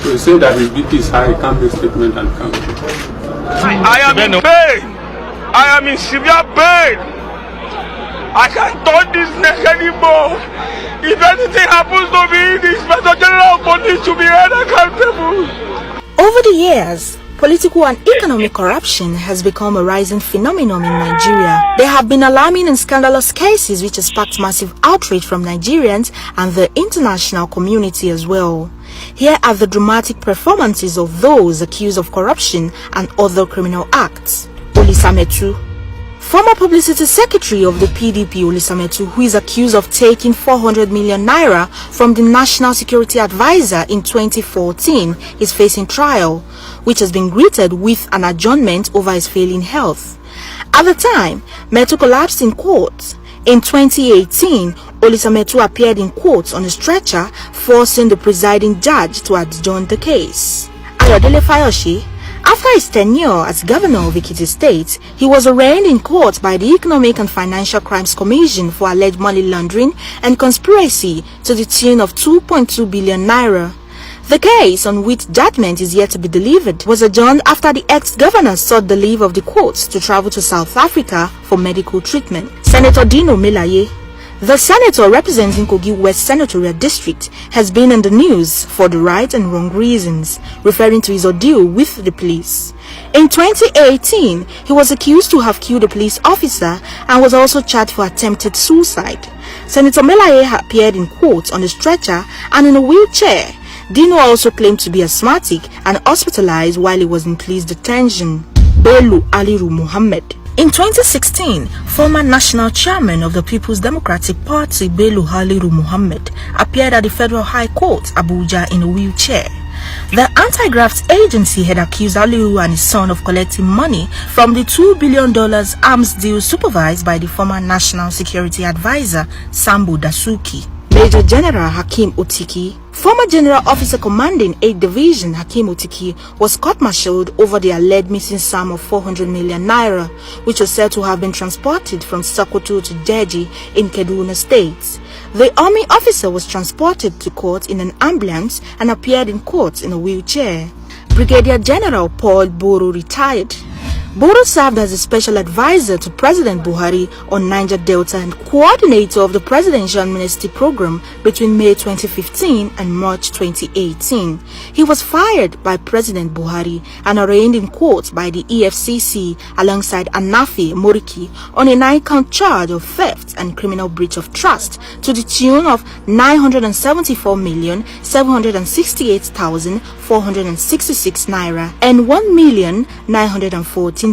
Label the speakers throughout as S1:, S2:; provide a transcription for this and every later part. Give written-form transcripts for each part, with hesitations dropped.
S1: We say that his BP is high, he can't make statement and can't.
S2: I am in pain. I am in severe pain. I can't turn this neck anymore. If anything happens to me, the Inspector General of Police should be held accountable.
S3: Over the years, political and economic corruption has become a rising phenomenon in Nigeria. There have been alarming and scandalous cases which have sparked massive outrage from Nigerians and the international community as well. Here are the dramatic performances of those accused of corruption and other criminal acts. Olisametu. Former Publicity Secretary of the PDP, Olisametu, who is accused of taking 400 million naira from the National Security Advisor in 2014, is facing trial, which has been greeted with an adjournment over his failing health. At the time, Metu collapsed in court. In 2018, Olisametu appeared in court on a stretcher, forcing the presiding judge to adjourn the case. Ayodele Fayose. After his tenure as governor of Ekiti State, he was arraigned in court by the Economic and Financial Crimes Commission for alleged money laundering and conspiracy to the tune of 2.2 billion naira. The case, on which judgment is yet to be delivered, was adjourned after the ex-governor sought the leave of the court to travel to South Africa for medical treatment. Senator Dino Melaye. The senator representing Kogi West Senatorial District has been in the news for the right and wrong reasons, referring to his ordeal with the police. In 2018, he was accused to have killed a police officer and was also charged for attempted suicide. Senator Melaye appeared in court on a stretcher and in a wheelchair. Dino also claimed to be asthmatic and hospitalized while he was in police detention. Bello Aliru Muhammad. In 2016, former national chairman of the People's Democratic Party, Bello Haliru Muhammad, appeared at the Federal High Court, Abuja, in a wheelchair. The anti-graft agency had accused Aliru and his son of collecting money from the $2 billion arms deal supervised by the former National Security Advisor, Sambo Dasuki. Major General Hakim Otiki. Former General Officer Commanding 8th Division Hakim Otiki was court-martialed over the alleged missing sum of 400 million naira, which was said to have been transported from Sokoto to Deji in Kaduna State. The army officer was transported to court in an ambulance and appeared in court in a wheelchair. Brigadier General Paul Boro retired. Boro served as a special advisor to President Buhari on Niger Delta and coordinator of the Presidential Amnesty Program between May 2015 and March 2018. He was fired by President Buhari and arraigned in court by the EFCC alongside Anafi Moriki on a 9-count charge of theft and criminal breach of trust to the tune of 974,768,466 naira and $1,914,000.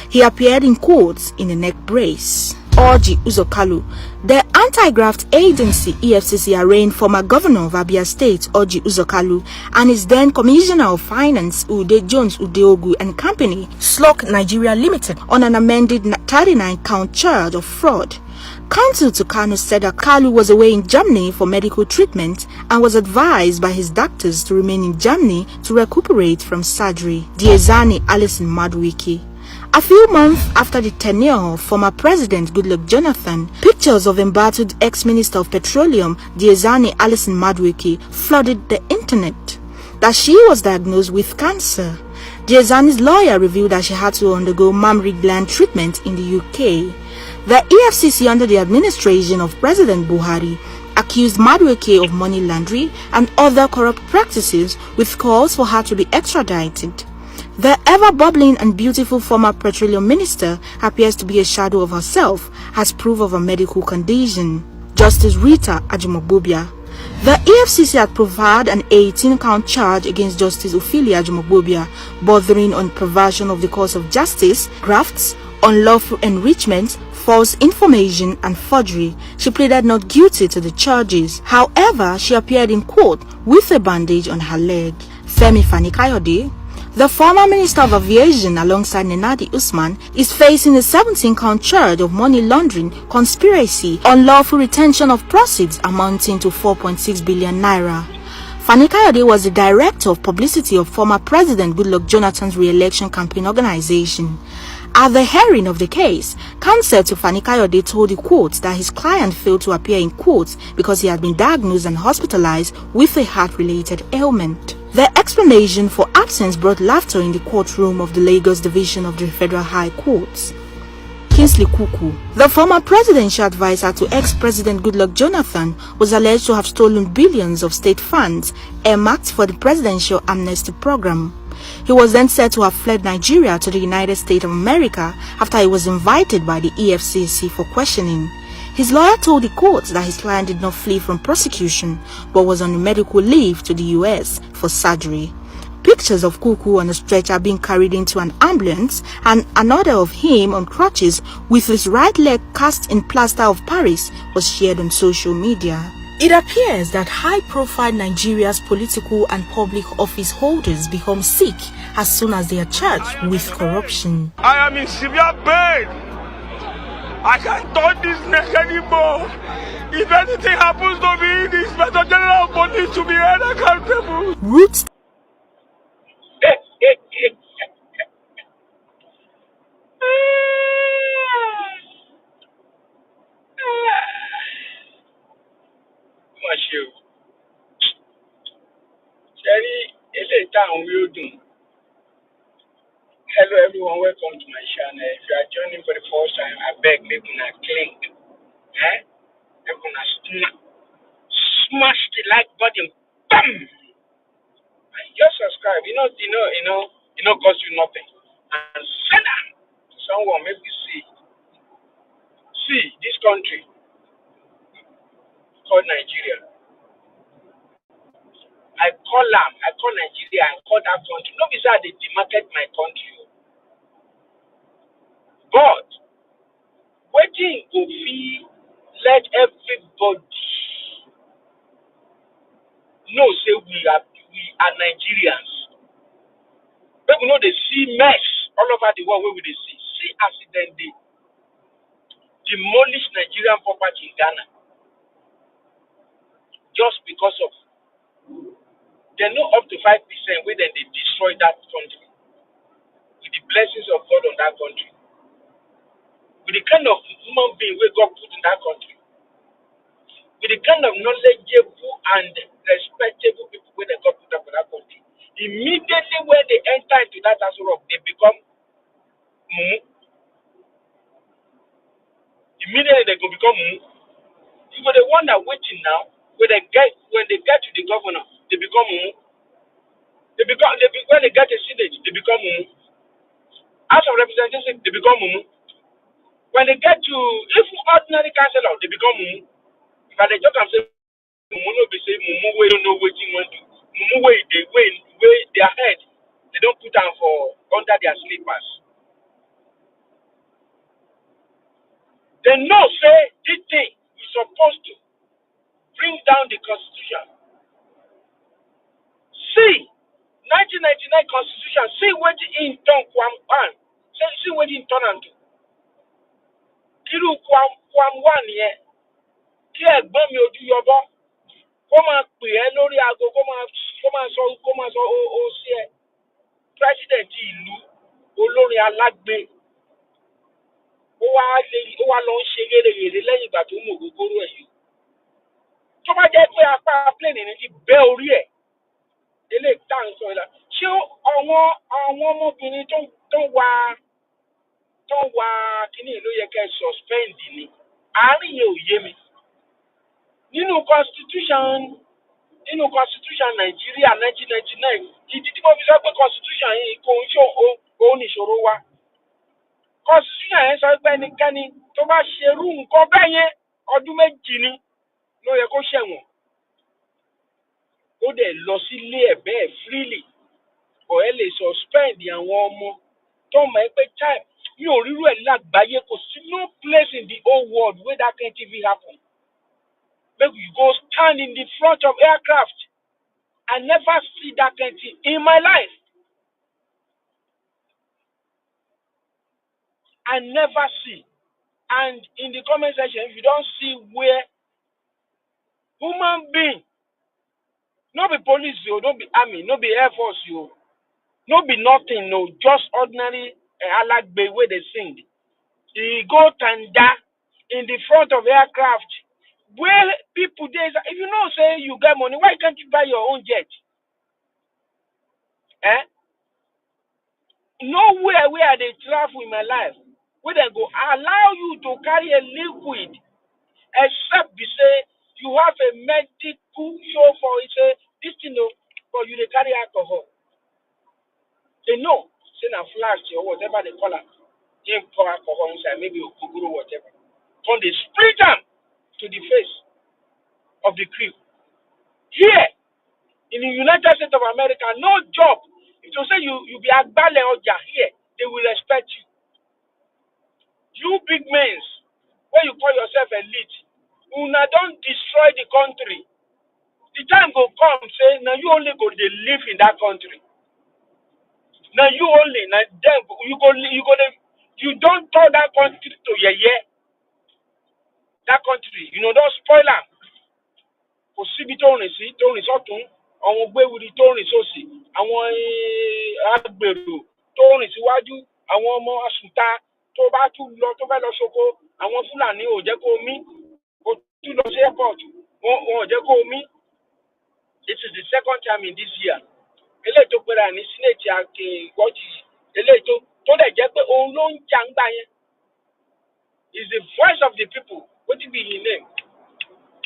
S3: He appeared in court in a neck brace. Orji Uzokalu. The anti-graft agency EFCC arraigned former governor of Abia State, Orji Uzokalu, and his then commissioner of finance, Ude Jones Udeogu and Company, Slok Nigeria Limited, on an amended 39-count charge of fraud. Counsel to Kanu said that Kalu was away in Germany for medical treatment and was advised by his doctors to remain in Germany to recuperate from surgery. Diezani Alison Madueke. A few months after the tenure of former President Goodluck Jonathan, pictures of embattled ex-Minister of Petroleum Diezani Alison Madueke flooded the internet. That she was diagnosed with cancer. Diezani's lawyer revealed that she had to undergo mammary gland treatment in the UK. The EFCC under the administration of President Buhari accused Madueke of money laundering and other corrupt practices with calls for her to be extradited. The ever-bubbling and beautiful former petroleum minister appears to be a shadow of herself as proof of a medical condition. Justice Rita Ajimogbobia. The EFCC had provided an 18-count charge against Justice Ophelia Ajimogbobia, bordering on perversion of the course of justice, grafts, unlawful enrichment, false information and forgery. She pleaded not guilty to the charges. However, she appeared in court with a bandage on her leg. Femi Fani-Kayode. The former Minister of Aviation alongside Nenadi Usman is facing a 17-count charge of money laundering, conspiracy, unlawful retention of proceeds amounting to 4.6 billion naira. Fani-Kayode was the director of publicity of former President Goodluck Jonathan's re-election campaign organization. At the hearing of the case, counsel to Fani Kayode told the court that his client failed to appear in court because he had been diagnosed and hospitalized with a heart-related ailment. The explanation for absence brought laughter in the courtroom of the Lagos Division of the Federal High Courts. Kingsley Kuku, the former presidential advisor to ex-President Goodluck Jonathan, was alleged to have stolen billions of state funds earmarked for the presidential amnesty program. He was then said to have fled Nigeria to the United States of America after he was invited by the EFCC for questioning. His lawyer told the court that his client did not flee from prosecution but was on a medical leave to the US for surgery. Pictures of Kuku on a stretcher being carried into an ambulance and another of him on crutches with his right leg cast in plaster of Paris was shared on social media. It appears that high-profile Nigeria's political and public office holders become sick as soon as they are charged with corruption.
S2: I am in severe pain. I can't turn this neck anymore. If anything happens to me, the Inspector General of Police to be held accountable.
S3: Roots.
S4: Hello everyone, welcome to my channel. If you are joining for the first time, I beg make una click. Make una smash the like button. Bam! And just subscribe. It no cost you nothing. And send am to someone, make you see. See this country called Nigeria. I call Nigeria, I call that country. No be say they demarket my country. But wetin go fit let everybody know say we are Nigerians. Make we know they see mess all over the world where we dey see. See as dem dey demolish Nigerian property in Ghana just because of they know up to 5% where then they destroy that country with the blessings of God on that country. With the kind of human being we God put in that country. With the kind of knowledgeable and respectable people where they got put up in that country. Immediately when they enter into that house, they become mumu. Immediately they go become mumu. You go the one that waiting now, when they get to the governor, they become mumu. When they get to Senate, they become mumu. House of Representatives, they become mumu. When they get to if ordinary councillor, they become mumu. If I just come say mumu no be say mumu we don't know what you want to. Mumu way their head, they don't put them for under their slippers. They know say this thing is supposed to bring down the constitution. See 1999 constitution, see what in turn Kwam see what in turn and Kiru Kwam one here. Kí ẹ̀gbọ́n mi ojú yọbọ kó máa pè ẹ́ lórí aago kó máa sọ ó sí ẹ president ìlú olórin alágbe ó wá lọ ń ṣe gèrègèrè lẹ́yìn ìgbà tó mú ògógóró ẹ̀ yìí tó bá jẹ́ pé apá plane ní ti bẹ́ orí ẹ̀ eléyìí tá à ń sọ ìlà ṣé àwọn ọmọbìnrin tó ń wa kíní ló yẹ kẹ́ suspend ni àárín yẹn ò yé mi. Nínú constitution Nàìjíríà 1999 ìdí tí mo fi sọ pé constitution yìí kò ń ṣe òun ìṣòro wa. Constitution yẹn sọ pé ẹnikẹ́ni tó bá ṣerú nǹkan bẹ́ẹ̀ yẹn ọdún méjì ni ló yẹ kó ṣẹ̀wọ̀n. Ó dẹ̀ lọ sílé ẹ̀ bẹ́ẹ̀ freely kò ẹ lè suspend àwọn ọmọ tó mọ̀ ẹ́ pé time mi ò rírú ẹ̀ lágbàáyé kò sí no place in the whole world where that kind of thing happen. Make you go stand in the front of aircraft. I never see that kind of thing in my life. I never see. And in the comment section, if you don't see where human being, no be police, no be army, no be air force, no be nothing, no, just ordinary Alagbe where they sing. He go tanda in the front of aircraft where people there. If you know say you get money, why can't you buy your own jet? Eh? Nowhere where they travel in my life where they go allow you to carry a liquid except be say you have a medical show for it say this thing no for you to carry alcohol. They know say na flash or whatever they call it. They pour alcohol inside, maybe okuguru whatever. Then they spray them to the face of the crew. Here in the United States of America, no job. If you say you be agbale oja here, they will respect you. You big men, when you call yourself elite, una don't destroy the country. The time go come, say, now you only go they live in that country. Now you only, now then you don't turn that country to yeah. That country, don't spoil them. Kò síbi tó rìn sọ́tún, àwọn gbéwìrì tó rìn sósì, àwọn agbèrò tó rìn síwájú, àwọn ọmọ àsùntà tó bá tún lọ tó fẹ́ lọ sóko, àwọn Fúlàní ò jẹ́ kó mí, kò tún lọ sí airport, wọn ò jẹ́ kó mí. It is the second time in this year. Eléyìí tó pera ní Senate àti ìwọ́jì eléyìí tó dẹ̀ jẹ́ pé òun ló ń jà ń gbà yẹn. Is the voice of the people. What did be his name?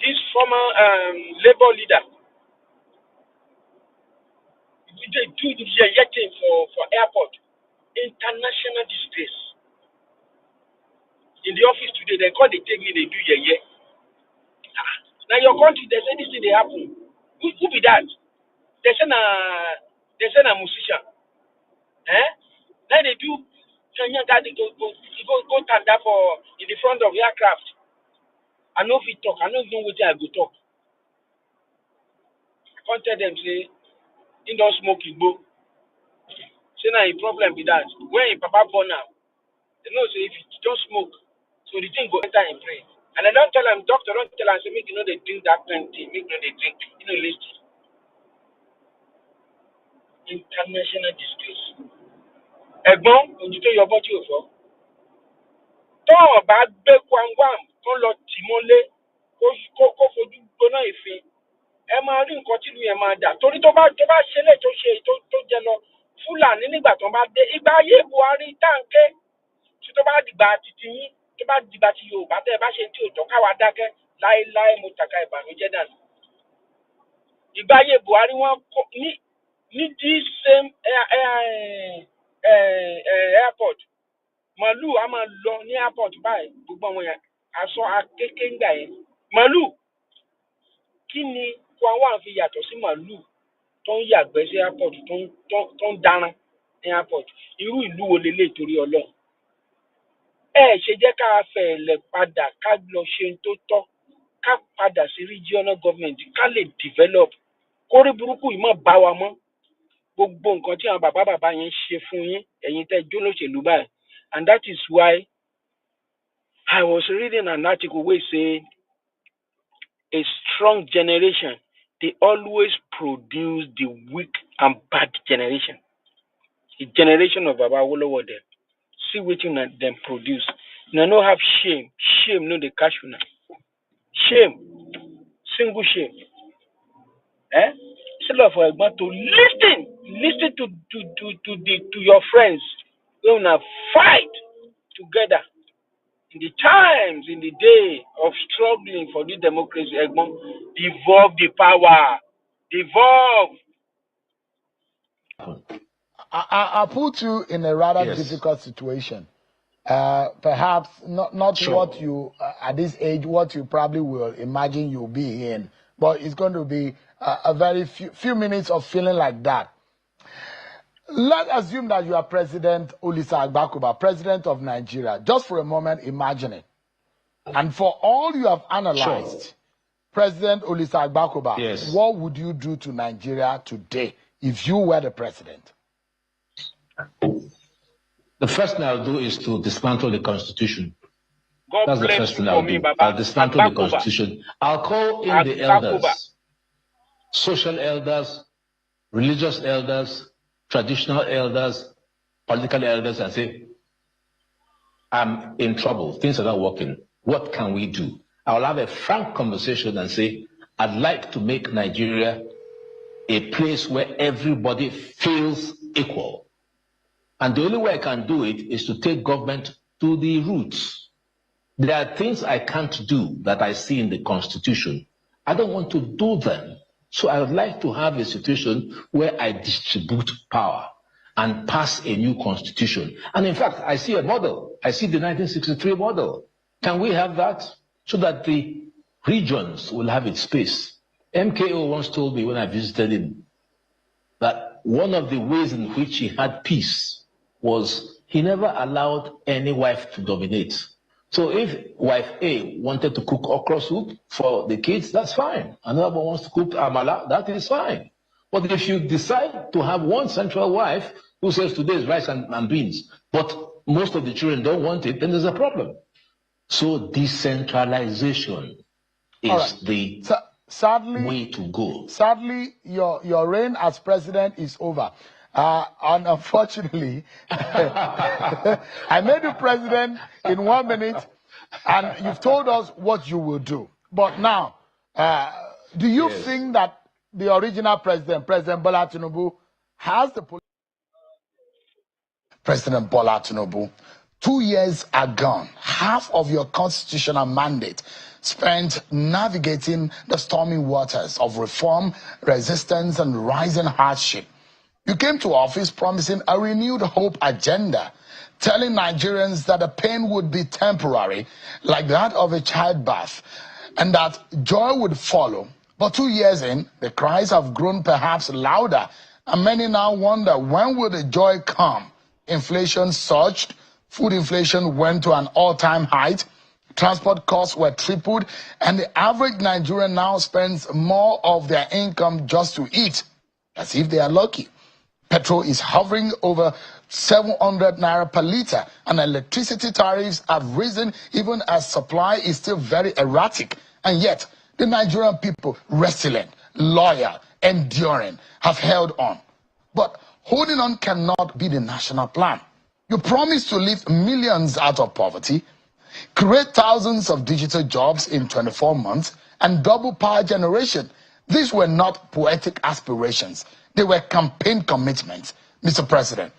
S4: This former Labour leader. They do the thing for airport. International disgrace. In the office today, they call the table, they do yeah. Now your country, they say this thing they happen. Who be that? They say a musician. Eh? Now they do they go stand up for in the front of aircraft. I know if he talk, I don't know what I go talk. I can't tell them say he don't smoke it go. Say now a problem with that. When your papa born now, they know say if you don't smoke, so the thing go enter in brain. And I don't tell them, doctor, don't tell them, say make they drink that kind of thing, make they drink, listen. International disgrace. Ẹ̀gbọ́n, òjútó your body over. Tó bá gbé kwangwam tó lọ tì mọ́lé kó fojú gbóná ìfín. Ẹ máa rí nǹkan tí ìlú yẹn máa dà. Torí tó bá ṣe lè tó ṣe tó jẹ lọ Fúlàní nígbà tó bá dé. Ìgbà ayé Buhari táǹkẹ́ tí tó bá dìgbà títí yín tó bá dìgbà tí Yorùbá tẹ́ ẹ bá ṣe tí ò tọ́ káwa dákẹ́ láéláé mo tàka ìbànújẹ́ dànù. Ìgbà ayé Buhari wọn ní this same airport. Màlúù a máa lọ ní airport báyìí gbogbo àwọn yẹn aṣọ akéké ń gbà yẹn. Màlúù kí ni kó àwọn àfi yàtọ̀ sí màlúù tó ń yàgbẹ́ sí airport tó ń dáná ní airport? Irú ìlú wo lélẹ̀ torí Ọlọ́run? Ẹ ṣe jẹ́ ká fẹ̀lẹ̀ padà ká lọ ṣe tó tọ́ ká padà sí regional government ká lè develop kórí burúkú yìí má bá wa mọ́. Gbogbo nǹkan tí àwọn bàbá yẹn ṣe fún yín ẹ̀yin tẹ́ jó lóṣèlú báyìí. And that is why I was reading an article where it said a strong generation, they always produce the weak and bad generation. The generation of Baba Oluwo there. See what them produce. Now no have shame. Shame no the cash now. Shame. Single shame. Instead of to listen to your friends. We wanna fight together. In the day of struggling for this democracy, devolve the power. Devolve.
S5: I put you in a rather difficult situation. Perhaps not sure. What you, at this age, what you probably will imagine you'll be in. But it's going to be a very few minutes of feeling like that. Let's assume that you are President Olisa Agbakuba, President of Nigeria. Just for a moment, imagine it. And for all you have analyzed, President Olisa Agbakuba, what would you do to Nigeria today if you were the president?
S6: The first thing I'll do is to dismantle the Constitution.
S4: God
S6: That's the first thing I'll do. I'll dismantle the Constitution. I'll call in the elders, social elders, religious elders, traditional elders, political elders and say, I'm in trouble, things are not working. What can we do? I'll have a frank conversation and say, I'd like to make Nigeria a place where everybody feels equal. And the only way I can do it is to take government to the roots. There are things I can't do that I see in the Constitution. I don't want to do them. So I would like to have a situation where I distribute power and pass a new constitution. And in fact, I see a model. I see the 1963 model. Can we have that so that the regions will have its space? MKO once told me when I visited him that one of the ways in which he had peace was he never allowed any wife to dominate. So if wife A wanted to cook okra soup for the kids, that's fine. Another one wants to cook amala, that is fine. But if you decide to have one central wife who says today is rice and beans, but most of the children don't want it, then there's a problem. So decentralization is the way to go.
S5: Sadly, your reign as president is over. And unfortunately, I made you president in 1 minute, and you've told us what you will do. But now, do you think that the original president, President Bola Tinubu, has the President Bola Tinubu? 2 years are gone. Half of your constitutional mandate spent navigating the stormy waters of reform, resistance, and rising hardship. You came to office promising a renewed hope agenda, telling Nigerians that the pain would be temporary, like that of a childbirth, and that joy would follow. But 2 years in, the cries have grown perhaps louder, and many now wonder, when will the joy come? Inflation surged, food inflation went to an all-time height, transport costs were tripled, and the average Nigerian now spends more of their income just to eat, as if they are lucky. Petrol is hovering over 700 naira per liter, and electricity tariffs have risen even as supply is still very erratic. And yet, the Nigerian people, resilient, loyal, enduring, have held on. But holding on cannot be the national plan. You promised to lift millions out of poverty, create thousands of digital jobs in 24 months, and double power generation. These were not poetic aspirations. They were campaign commitments. Mr. President,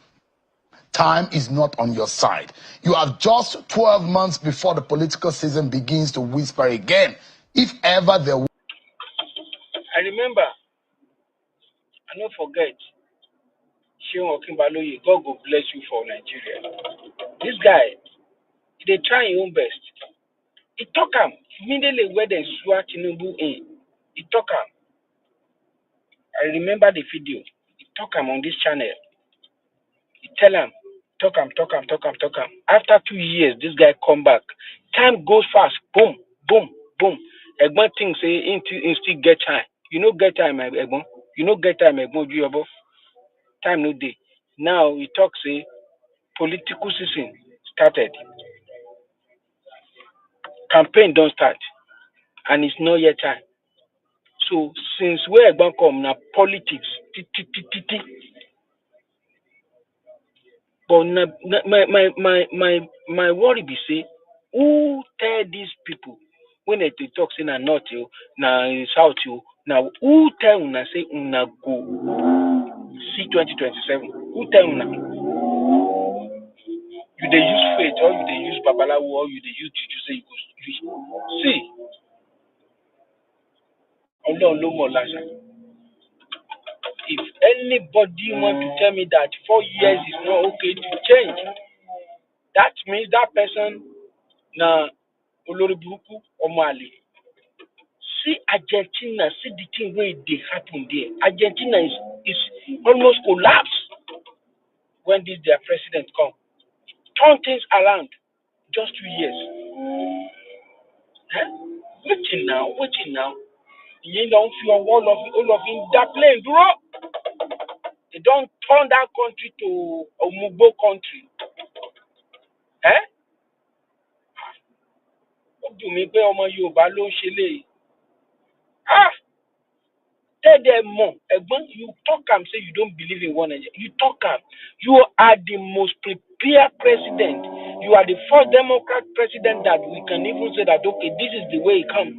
S5: time is not on your side. You have just 12 months before the political season begins to whisper again. If ever there was...
S4: I remember, I don't forget, Sheon Okinbaloye, God will bless you for Nigeria. This guy, they try his own best. He talk him immediately where they swear Tinubu in. He talk him. I remember the video. He talk him on this channel. He tell him, talk him. After 2 years, this guy come back. Time goes fast. Boom, boom, boom. Egbon thing say, in still get time. You know get time, Egbon. You know get time, Egbon. Time no day. Now he talk say, political season started. Campaign don't start. And it's not yet time. So since where Egbon come now, politics. But my worry be say, who tell these people when they talk say na north you, na south you, now who tell una say una go see 2027? Who tell una? You dey use faith or you dey use babalawo or you dey use juju say you go see. Ọlọ́run ló mọ̀ láṣà. If anybody want to tell me that 4 years is not okay to change, that means that person na olórí burúkú ọmọ àlè. See Argentina, see the thing where they happen there. Argentina is almost collapse when this their president come. Turn things around just 2 years. Huh? Waiting now. You don't feel all of in that plane, bro. They don't turn that country to a Mugbo country. Eh? What do me pay ọmọ Yorùbá ló ń ṣe léyìí? Ah! Tell them more. You talk and say you don't believe in one Nigeria. You talk and you are the most prepared president. You are the first Democrat president that we can even say that okay, this is the way it comes.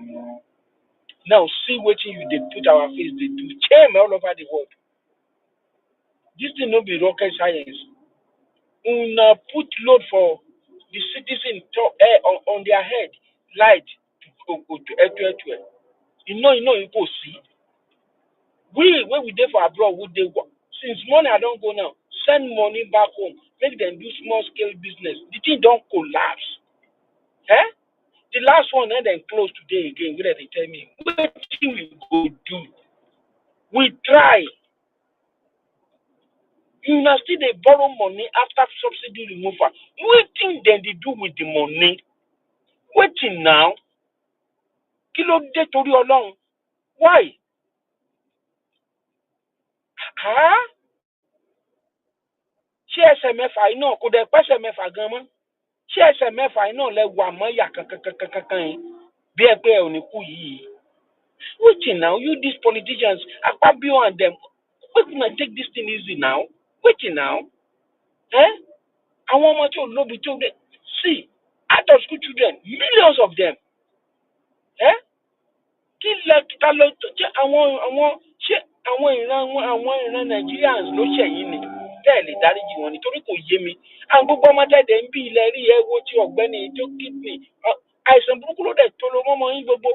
S4: Now see what they put our face, they do shame all over the world. This thing not be rocket science. Una put load for the citizen on their head, light to you know, you go see. When we there for abroad, since morning I don't go now. Send money back home. Make them do small scale business. The thing don't collapse. Eh? The last one and then close today again. Where they tell me, what we go do? We try. You know, still they borrow money after subsidy removal. What thing then they do with the money? Waiting now. Kilo de tori along. Why? Huh? Ṣé ẹsẹ̀ mẹ́fà iná kò dẹ̀ pẹ́sẹ̀ mẹ́fà gan mọ́? Ṣé ẹsẹ̀ mẹ́fà iná lẹ wà mọ́ yà kankankankan yìí bí ẹ pé ẹ ò ní kú yìí? Waiting now, you these politicians, Akpabio and them, wait una take this thing easy now. Waiting now. Eh? Àwọn ọmọ tí ò lóbi tó dé. See, out of school children, millions of them. Eh? Kí lẹ kíta lọ ṣé àwọn ìran Nigerians ló ṣẹ̀yìn ni? Bẹ́ẹ̀ lè dáríjì wọn nítorí kò yé mi. Àwọn gbogbo ọmọdé ń bí ilẹ̀ rí ẹ wo tí ọ̀gbẹ́ni tó kídìní. Àìsàn burúkú ló dẹ̀ tó lo mọ́mọ́ yín gbogbo.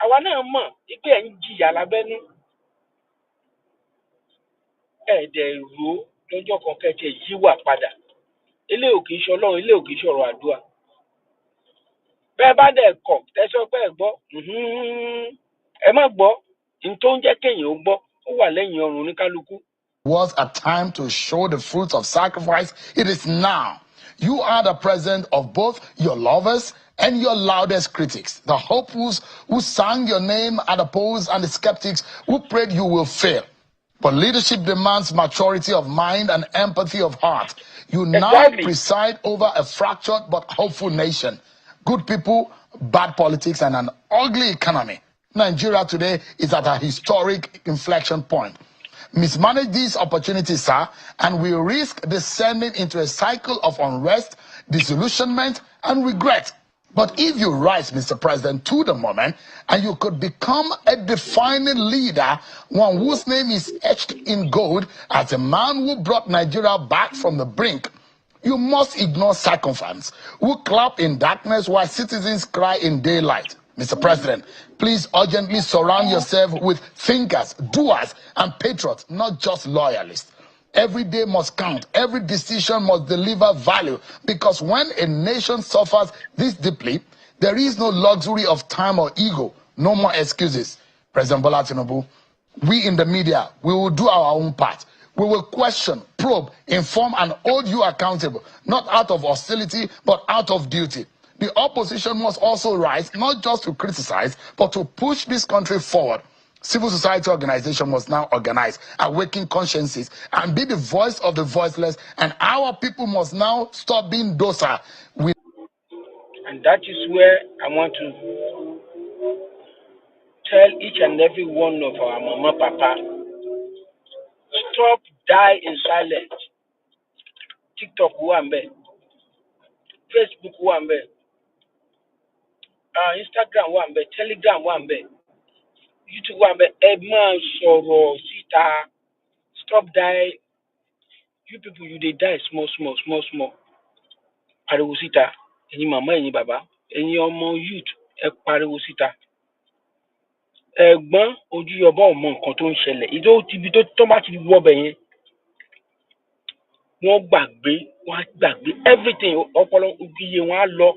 S4: Àwa náà mọ̀ pé ẹ̀ ń jìyà lábẹ́nú. Ẹ̀ẹ́dẹ̀ ro lọ́jọ́ kan kẹ́kẹ́ yíwà padà. Ilé òkè iṣẹ́ Ọlọ́run, ilé òkè iṣẹ́ ọ̀rọ̀ àdúrà. Bẹ́ẹ̀ bá dẹ̀ kọ̀ tẹ́sọ́ pé ẹ̀ gbọ́. Ẹ má gbọ́. N tó ń jẹ́ kéèyàn ó gbọ́. Ó wà lẹ́yìn ọrùn oníkálukú.
S5: Was a time to show the fruits of sacrifice. It is now. You are the president of both your lovers and your loudest critics. The hopefuls who sang your name at the polls and the skeptics who prayed you will fail. But leadership demands maturity of mind and empathy of heart. You now preside over a fractured but hopeful nation. Good people, bad politics, and an ugly economy. Nigeria today is at a historic inflection point. Mismanage these opportunities, sir, and we risk descending into a cycle of unrest, disillusionment, and regret. But if you rise, Mr. President, to the moment, and you could become a defining leader, one whose name is etched in gold as a man who brought Nigeria back from the brink, you must ignore sycophants who clap in darkness while citizens cry in daylight. Mr. President, please urgently surround yourself with thinkers, doers, and patriots, not just loyalists. Every day must count. Every decision must deliver value. Because when a nation suffers this deeply, there is no luxury of time or ego. No more excuses. President Bola Tinubu, we in the media, we will do our own part. We will question, probe, inform, and hold you accountable, not out of hostility, but out of duty. The opposition must also rise, not just to criticize, but to push this country forward. Civil society organization must now organize, awaken consciences, and be the voice of the voiceless. And our people must now stop being docile.
S4: And that is where I want to tell each and every one of our mama, papa, stop, die in silence. TikTok, Wambe. Facebook, Wambe. Instagram, Wambe. Telegram, Wambe. YouTube, Wambe. Edman, Soro, Sita. Stop, die. You people, you they die small. Pariwo Sita. Any mama, any baba. Any more youth. Pariwo Sita. Ẹ̀gbọ́n ojú yọbọ ọmọ nǹkan tó ń ṣẹlẹ̀ ìjọ ibi tó bá ti wọ bẹ̀ yẹn wọ́n gbàgbé everything ọpọlọ iye wọn á lọ.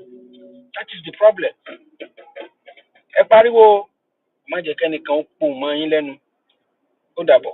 S4: That is the problem. Ẹ pariwo má jẹ́ kẹ́nìkan ó pò mọ́ yín lẹ́nu. Ó dàbọ̀.